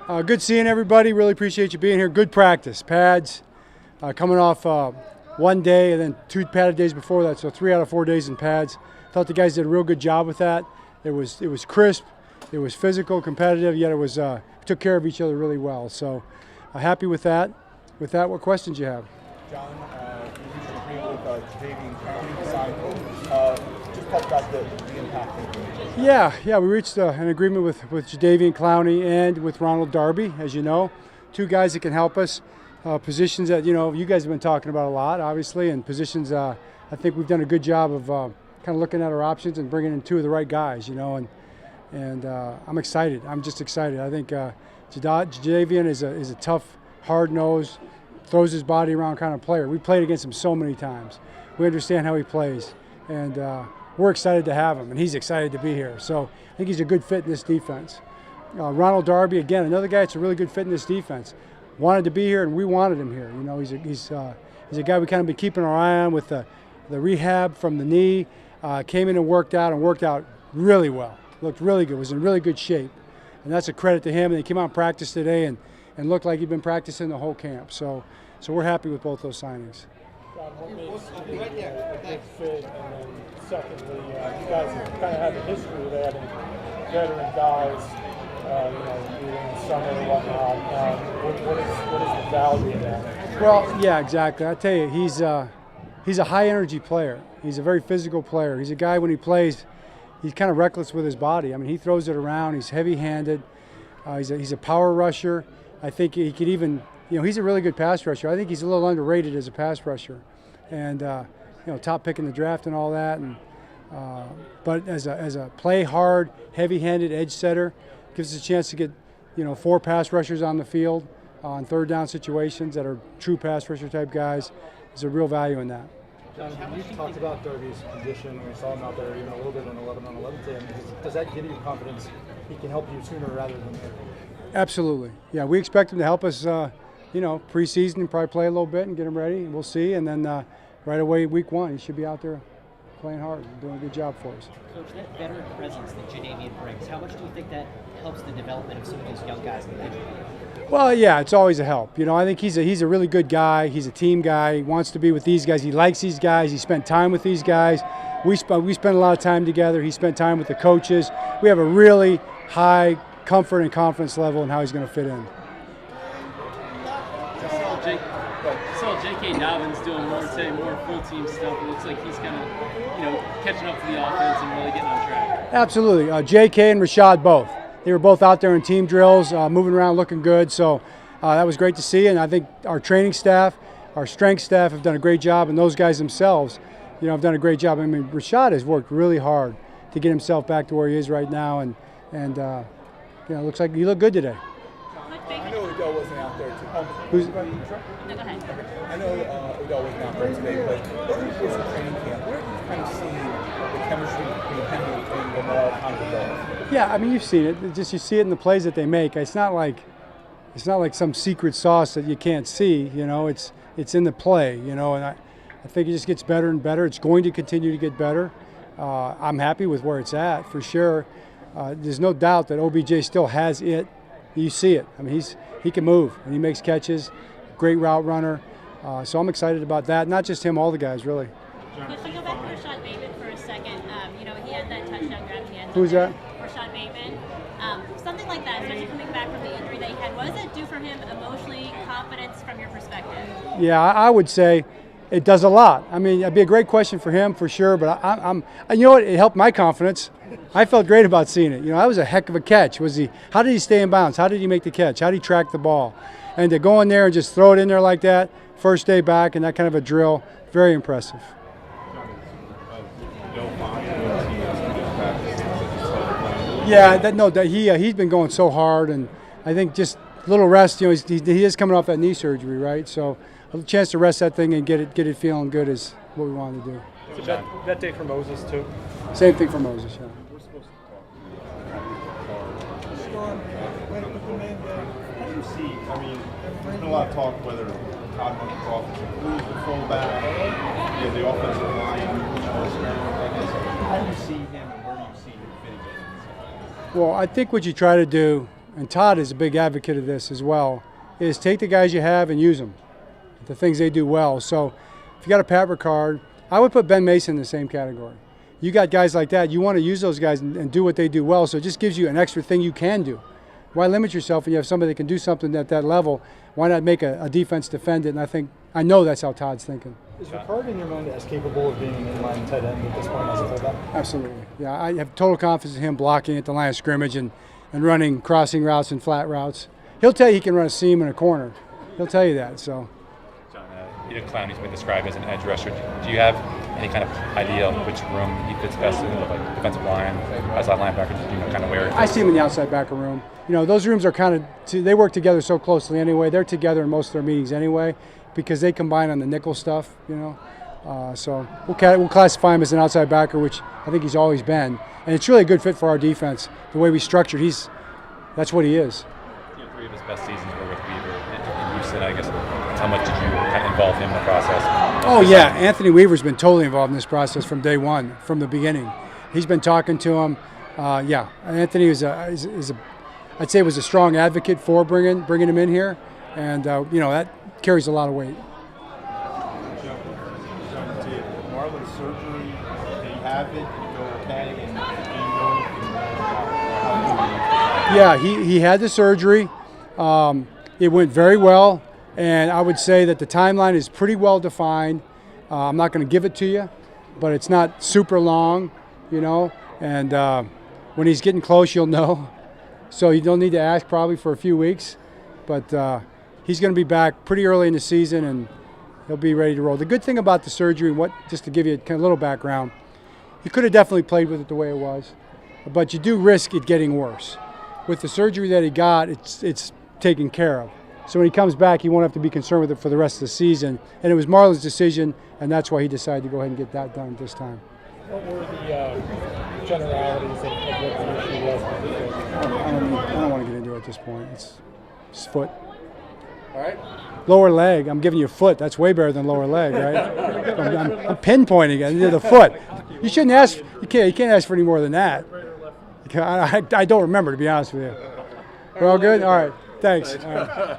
Good seeing everybody. Really appreciate you being here. Good practice. Pads. Coming off one day and then 2 padded days before that, so 3 out of 4 days in pads. Thought the guys did a real good job with that. It was crisp. It was physical, competitive, yet it was took care of each other really well. So happy with that. With that, what questions you have? John, you reached an agreement with Jadeveon, Clowney side. Just talk about the impact. Yeah, we reached an agreement with Jadeveon, Clowney, and with Ronald, Darby, as you know. 2 guys that can help us. Positions that, you guys have been talking about a lot, obviously, and positions I think we've done a good job of kind of looking at our options and bringing in 2 of the right guys, and I'm excited. I'm just excited. I think Jadeveon is a tough, hard-nosed, throws his body around kind of player. We played against him so many times. We understand how he plays, and we're excited to have him, and he's excited to be here. So I think he's a good fit in this defense. Ronald Darby, again, another guy that's a really good fit in this defense. Wanted to be here, and we wanted him here. He's a guy we kind of been keeping our eye on with the rehab from the knee. Came in and worked out really well. Looked really good. Was in really good shape, and that's a credit to him. And he came out and practiced today and looked like he'd been practicing the whole camp. So we're happy with both those signings. John, what makes a big fit? And then secondly, you guys kind of have a history of adding veteran guys, either in the summer or whatnot. What is the value of that? Well, yeah, exactly. I tell you, he's a high-energy player. He's a very physical player. He's a guy, when he plays, he's kind of reckless with his body. I mean, he throws it around. He's heavy-handed. He's a power rusher. I think he could even, he's a really good pass rusher. I think he's a little underrated as a pass rusher, and top pick in the draft and all that. And but as a play hard, heavy-handed edge setter, gives us a chance to get 4 pass rushers on the field on 3rd down situations that are true pass rusher type guys. There's a real value in that. John, you talked about Darby's condition. We saw him out there even a little bit in 11-on-11 today. Does that give you confidence he can help you sooner rather than later? Absolutely. Yeah, we expect him to help us, preseason, probably play a little bit and get him ready. We'll see. And then right away, week 1, he should be out there playing hard and doing a good job for us. Coach, that veteran presence that Jadeveon brings, how much do you think that helps the development of some of these young guys in the future? Well, yeah, it's always a help. I think he's a really good guy. He's a team guy. He wants to be with these guys. He likes these guys. He spent time with these guys. We spent a lot of time together. He spent time with the coaches. We have a really high comfort and confidence level in how he's going to fit in. I saw J.K. Dobbins doing more full team stuff. It looks like he's kind of, catching up to the offense and really getting on track. Absolutely. J.K. and Rashad both. They were both out there in team drills, moving around, looking good. So that was great to see. And I think our training staff, our strength staff have done a great job, and those guys themselves, have done a great job. I mean, Rashad has worked really hard to get himself back to where he is right now, and it looks like he looked good today. I know Odell wasn't out there today. Who's? No, go ahead. I know Odell wasn't out there today, but over the course of training camp, where have you kind of seen the chemistry between him and Lamar on the ball? Yeah, I mean, you've seen it. You see it in the plays that they make. It's not like some secret sauce that you can't see. It's in the play. And I think it just gets better and better. It's going to continue to get better. I'm happy with where it's at for sure. There's no doubt that OBJ still has it. You see it. I mean, he can move and he makes catches. Great route runner. So I'm excited about that. Not just him, all the guys really. If we go back to Rashad Bateman for a second, he had that touchdown grab at the end. Who's that? Rashad Bateman. Something like that, especially coming back from the injury that he had. What does it do for him emotionally, confidence from your perspective? Yeah, I would say it does a lot. I mean, it'd be a great question for him for sure, but it helped my confidence. I felt great about seeing it. That was a heck of a catch. How did he stay in bounds? How did he make the catch? How did he track the ball? And to go in there and just throw it in there like that, first day back and that kind of a drill, very impressive. Yeah, he's been going so hard, and I think just a little rest. He is coming off that knee surgery, right? So a chance to rest that thing and get it feeling good is what we wanted to do. So that day for Moses too. Same thing for Moses. Yeah. We're supposed to talk. How do you see? I mean, there's been a lot of talk whether Todd Monken's offensive move, the fullback, the offensive line. How do you see him, and where do you see him fitting in? Well, I think what you try to do and Todd is a big advocate of this as well, is take the guys you have and use them, the things they do well. So if you got a Pat Ricard, I would put Ben Mason in the same category. You got guys like that, you want to use those guys and do what they do well, so it just gives you an extra thing you can do. Why limit yourself when you have somebody that can do something at that level? Why not make a defense defend it? And I know that's how Todd's thinking. Is Ricard in your mind as capable of being an inline tight end at this point as a fullback? Absolutely. Yeah, I have total confidence in him blocking at the line of scrimmage and running crossing routes and flat routes. He'll tell you he can run a seam in a corner. He'll tell you that. So. John, Clowney's been described as an edge rusher. Do you have any kind of idea of which room he fits best in, like defensive line, outside linebacker? Do you know kind of where? I see him in the outside backer room. You know, those rooms are kind of, they work together so closely anyway. They're together in most of their meetings anyway because they combine on the nickel stuff, you know. So we'll classify him as an outside backer, which I think he's always been. And it's really a good fit for our defense. The way we structured, that's what he is. You know, 3 of his best seasons were with Weaver in Houston. I guess how much did you kind of involve him in the process? Oh, yeah. Anthony Weaver's been totally involved in this process from day one, from the beginning. He's been talking to him. Yeah, Anthony is I'd say was a strong advocate for bringing him in here, and you know, that carries a lot of weight. Did Marlon's surgery, did he have it? Did it go okay? And do you know anything? Yeah, he had the surgery. It went very well, and I would say that the timeline is pretty well defined. I'm not going to give it to you, but it's not super long, you know, and when he's getting close, you'll know. So you don't need to ask probably for a few weeks, but he's going to be back pretty early in the season, and he'll be ready to roll. The good thing about the surgery, just to give you a kind of little background, he could have definitely played with it the way it was, but you do risk it getting worse. With the surgery that he got, it's taken care of. So when he comes back, he won't have to be concerned with it for the rest of the season. And it was Marlon's decision, and that's why he decided to go ahead and get that done this time. What were the generalities of what the issue was? I don't want to get into it at this point. It's foot. All right. Lower leg. I'm giving you foot. That's way better than lower leg, right? I'm pinpointing it into the foot. You shouldn't ask. You can't ask for any more than that. I don't remember, to be honest with you. We're all good. All right. Thanks. All right.